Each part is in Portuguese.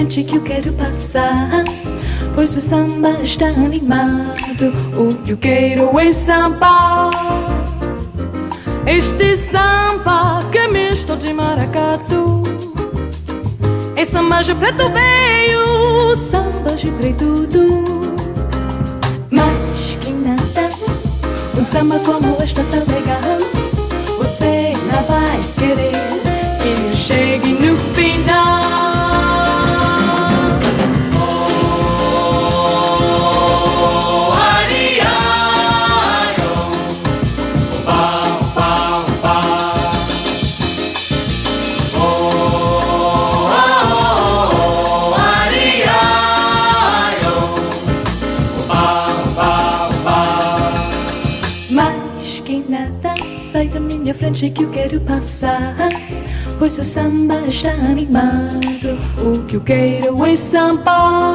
frente que eu quero passar, pois o samba está animado. O que eu quero é samba, este samba que é misto de maracatu. É samba de preto veio, samba de preto tudo. Mas que nada, um samba como esta tá legal, você não vai querer que chegue no final. Sai da minha frente que eu quero passar, pois o samba está animado. O que eu quero é samba,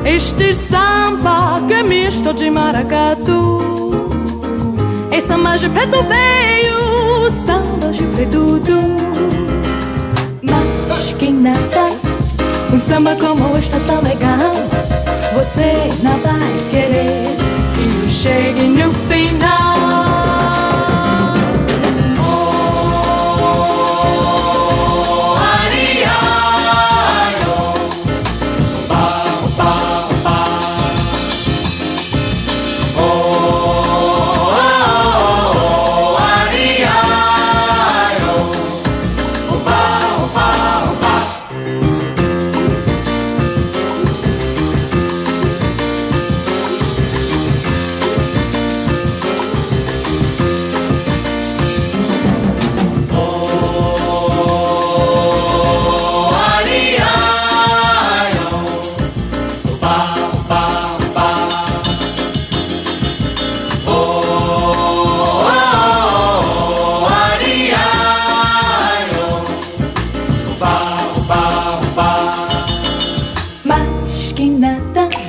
este samba que é misto de maracatu. É samba de preto veio, samba de preto tudo. Mas que nada, um samba como esta tão legal, você não vai querer que eu chegue no final.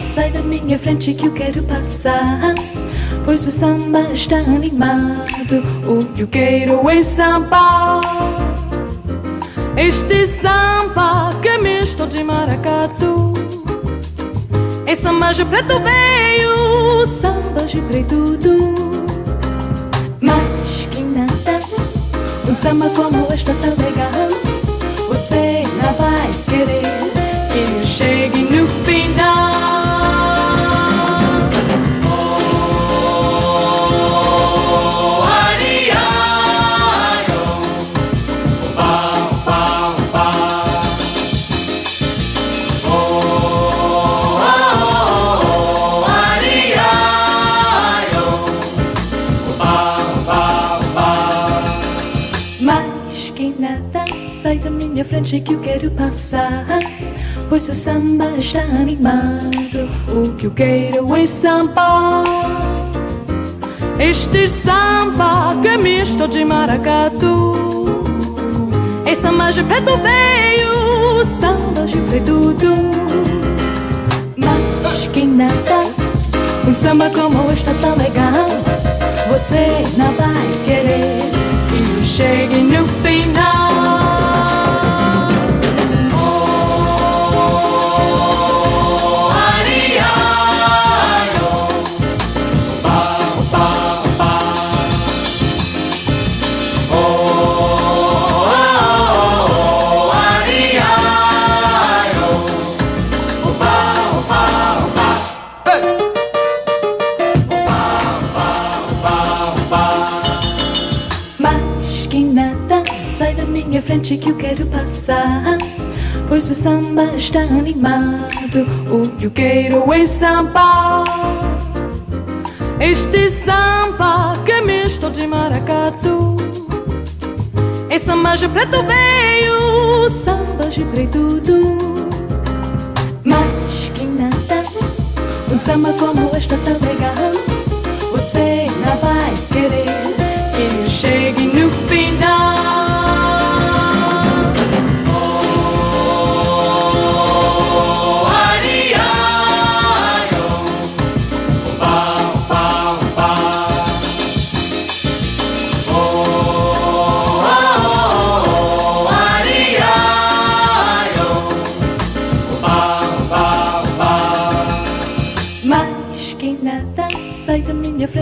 Sai da minha frente que eu quero passar, pois o samba está animado. O que eu quero é samba, este samba que é misto de maracatu. É samba de preto veio, samba de preto tudo. Mas que nada, um samba como esta tá legal, você não vai querer que eu chegue no final. Sai da minha frente que eu quero passar, pois o samba está animado. O que eu quero é samba, este samba que é misto de maracatu. É samba de preto veio, samba de preto tudo. Mas que nada, um samba como esta tão legal, você não vai querer que eu chegue no final. Sai da minha frente que eu quero passar, pois o samba está animado. O que eu quero é samba, este samba que é misto de maracatu. É samba de preto veio, samba de preto tudo. Mas que nada, um samba como esta tá legal, você não vai querer que eu chegue no final.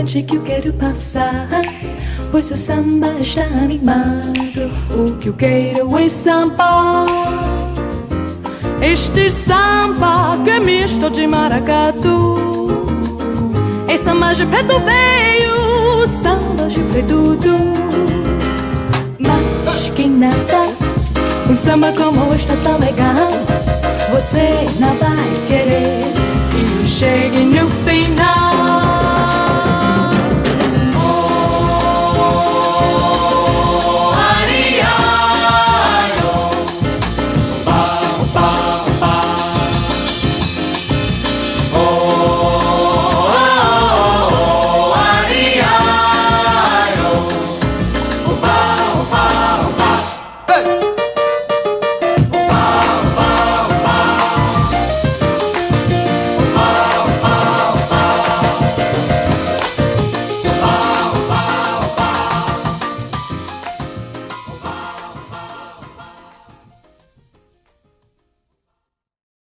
frente que eu quero passar, pois seu samba está animado. O que eu quero é samba, este samba que é misto de maracatu. É samba de preto veio, samba de preto. Mas quem nada, um samba como este tão legal, você não vai querer. E eu cheguei no